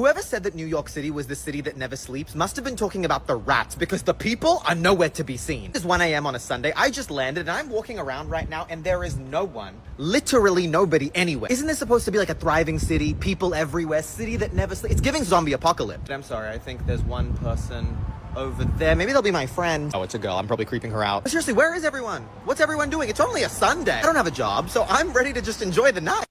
Whoever said that New York City was the city that never sleeps must have been talking about the rats, because the people are nowhere to be seen. It's 1 a.m. on a Sunday. I just landed and I'm walking around right now and there is no one, literally nobody anywhere. Isn't this supposed to be like a thriving city, people everywhere, city that never sleeps? It's giving zombie apocalypse. I'm sorry, I think there's one person over there. Maybe they'll be my friend. Oh, it's a girl. I'm probably creeping her out. But seriously, where is everyone? What's everyone doing? It's only a Sunday. I don't have a job, so I'm ready to just enjoy the night.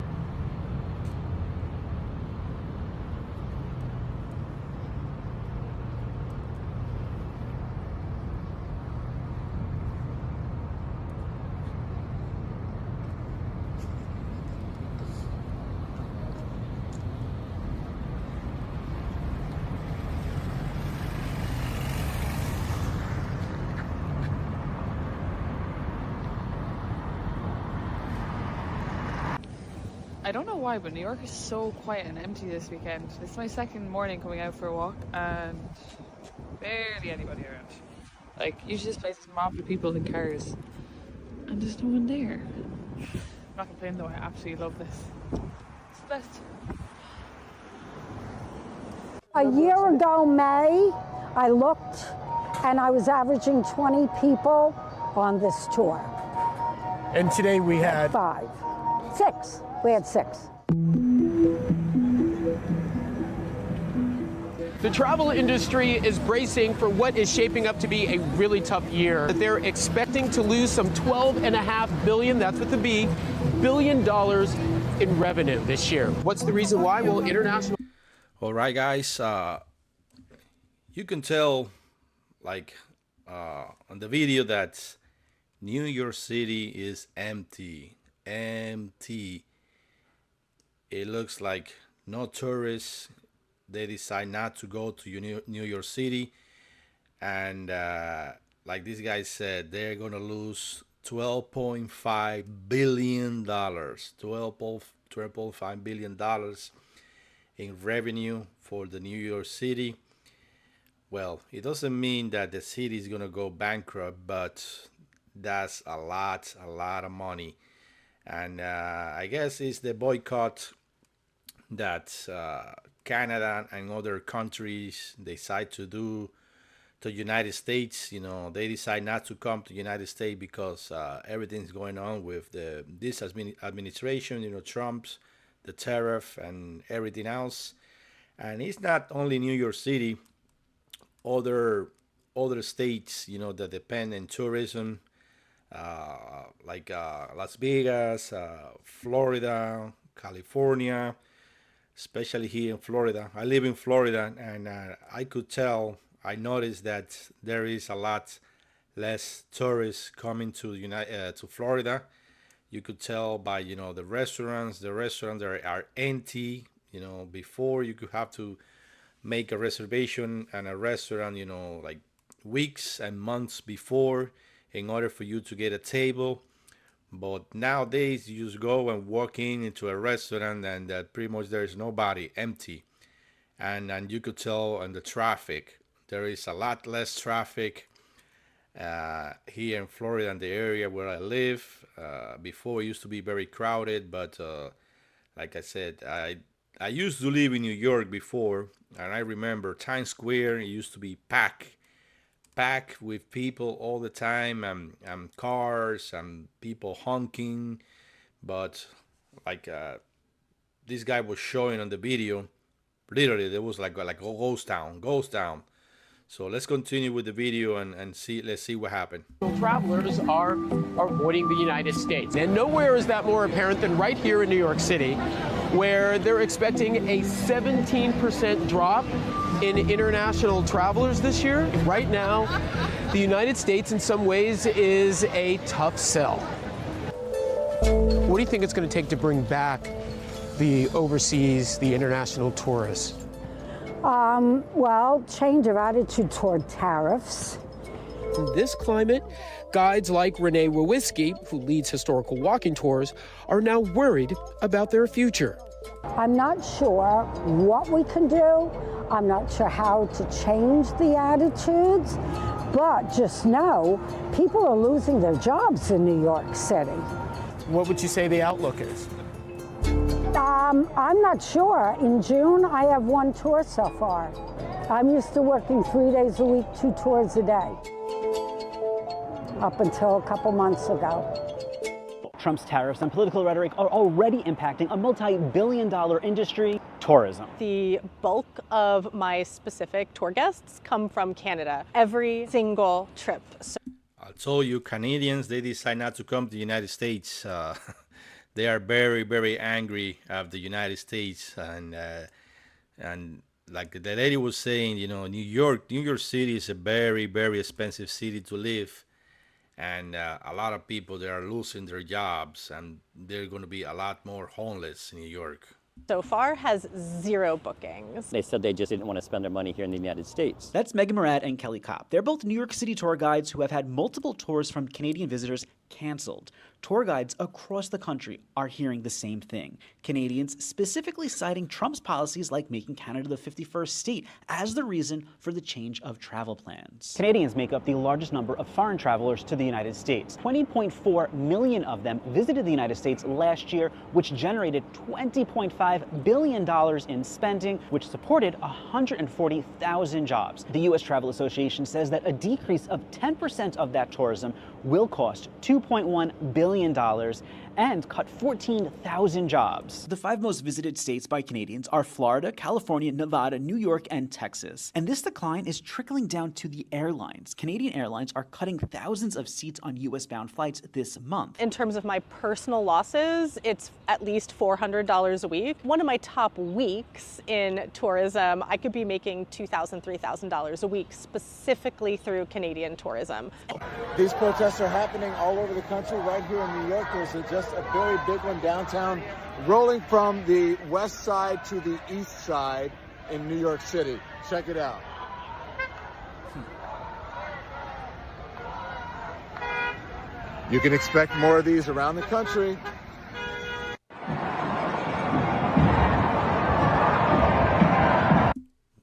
I don't know why, but New York is so quiet and empty this weekend. It's my second morning coming out for a walk and barely anybody around. Like, usually this place is mobbed with people in cars and there's no one there. I'm not complaining though, I absolutely love this. It's the best. A year ago, May, I looked and I was averaging 20 people on this tour. And today we had 6. We had 6. The travel industry is bracing for what is shaping up to be a really tough year. They're expecting to lose some $12.5 billion, that's with the B, billion dollars in revenue this year. What's the reason why? Well, international. All right, guys, you can tell, like, on the video that New York City is empty. It looks like no tourists. They decide not to go to New York City, and like this guy said, they're gonna lose $12.5 billion, $12.5 billion in revenue for the New York City. Well, it doesn't mean that the city is gonna go bankrupt, but that's a lot of money. And I guess it's the boycott that Canada and other countries decide to do to United States. You know, they decide not to come to United States because everything's going on with this administration, you know, Trump's, the tariff and everything else. And it's not only New York City, other states, you know, that depend on tourism, like Las Vegas, Florida, California, especially here in Florida. I live in Florida, and I noticed that there is a lot less tourists coming to Florida. You could tell by, you know, the restaurants are empty. You know, before you could have to make a reservation at a restaurant, you know, like weeks and months before in order for you to get a table. But nowadays you just go and walk into a restaurant and pretty much there is nobody, empty. And you could tell on the traffic, there is a lot less traffic here in Florida, in the area where I live. Before it used to be very crowded, but like I said, I used to live in New York before, and I remember Times Square, it used to be packed with people all the time, and cars and people honking. But like this guy was showing on the video, literally there was like a ghost town. So let's continue with the video and let's see what happened. Travelers are avoiding the United States, and nowhere is that more apparent than right here in New York City, where they're expecting a 17% drop in international travelers this year. Right now, the United States in some ways is a tough sell. What do you think it's going to take to bring back the international tourists? Well, change of attitude toward tariffs. In this climate, guides like Renee Wawiski, who leads historical walking tours, are now worried about their future. I'm not sure what we can do. I'm not sure how to change the attitudes, but just know people are losing their jobs in New York City. What would you say the outlook is? I'm not sure. In June, I have one tour so far. I'm used to working 3 days a week, 2 tours a day, up until a couple months ago. Trump's tariffs and political rhetoric are already impacting a multi-billion-dollar industry, tourism. The bulk of my specific tour guests come from Canada, every single trip. I told you, Canadians, they decide not to come to the United States. They are very, very angry of the United States, and like the lady was saying, you know, New York City is a very, very expensive city to live, and a lot of people, they are losing their jobs, and there are going to be a lot more homeless in New York. So far has 0 bookings. They said they just didn't want to spend their money here in the United States. That's Megan Murad and Kelly Kopp. They're both New York City tour guides who have had multiple tours from Canadian visitors canceled. Tour guides across the country are hearing the same thing. Canadians specifically citing Trump's policies like making Canada the 51st state as the reason for the change of travel plans. Canadians make up the largest number of foreign travelers to the United States. 20.4 million of them visited the United States last year, which generated $20.5 billion in spending, which supported 140,000 jobs. The U.S. Travel Association says that a decrease of 10% of that tourism will cost $2.1 billion and cut 14,000 jobs. The 5 most visited states by Canadians are Florida, California, Nevada, New York, and Texas. And this decline is trickling down to the airlines. Canadian airlines are cutting thousands of seats on U.S.-bound flights this month. In terms of my personal losses, it's at least $400 a week. One of my top weeks in tourism, I could be making $2,000, $3,000 a week specifically through Canadian tourism. These protests are happening all over the country. Right here in New York, there's just a very big one downtown, rolling from the west side to the east side in New York City. Check it out. You can expect more of these around the country.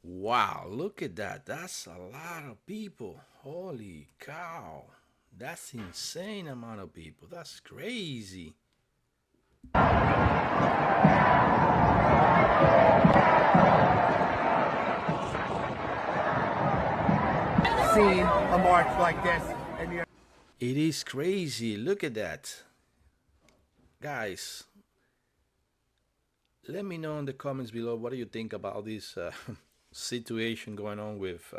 Wow, look at that. That's a lot of people. Holy cow. That's insane amount of people. That's crazy. Seen a march like this. It is crazy. Look at that. Guys, let me know in the comments below what do you think about this situation going on with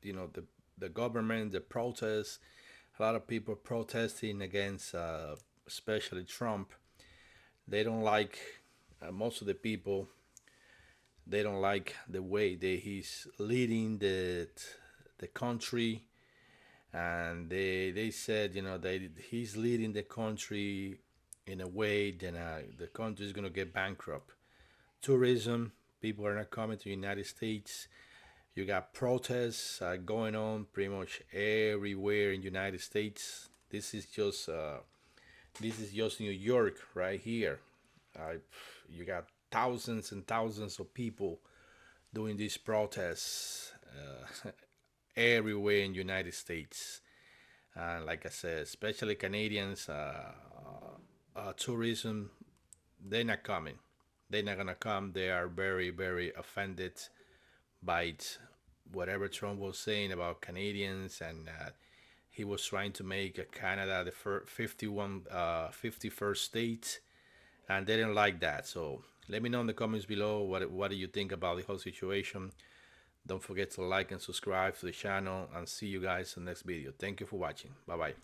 you know, the government, the protests. A lot of people protesting against especially Trump. They don't like most of the people, they don't like the way that he's leading the country, and they said, you know, that he's leading the country in a way that the country is going to get bankrupt. Tourism, people are not coming to the United States. You got protests going on pretty much everywhere in the United States. This is just New York right here. You got thousands and thousands of people doing these protests everywhere in the United States. Like I said, especially Canadians, tourism, they're not coming. They're not gonna come. They are very, very offended by whatever Trump was saying about Canadians, and he was trying to make Canada the 51st state, and they didn't like that. So let me know in the comments below what do you think about the whole situation. Don't forget to like and subscribe to the channel, and see you guys in the next video. Thank you for watching. Bye bye.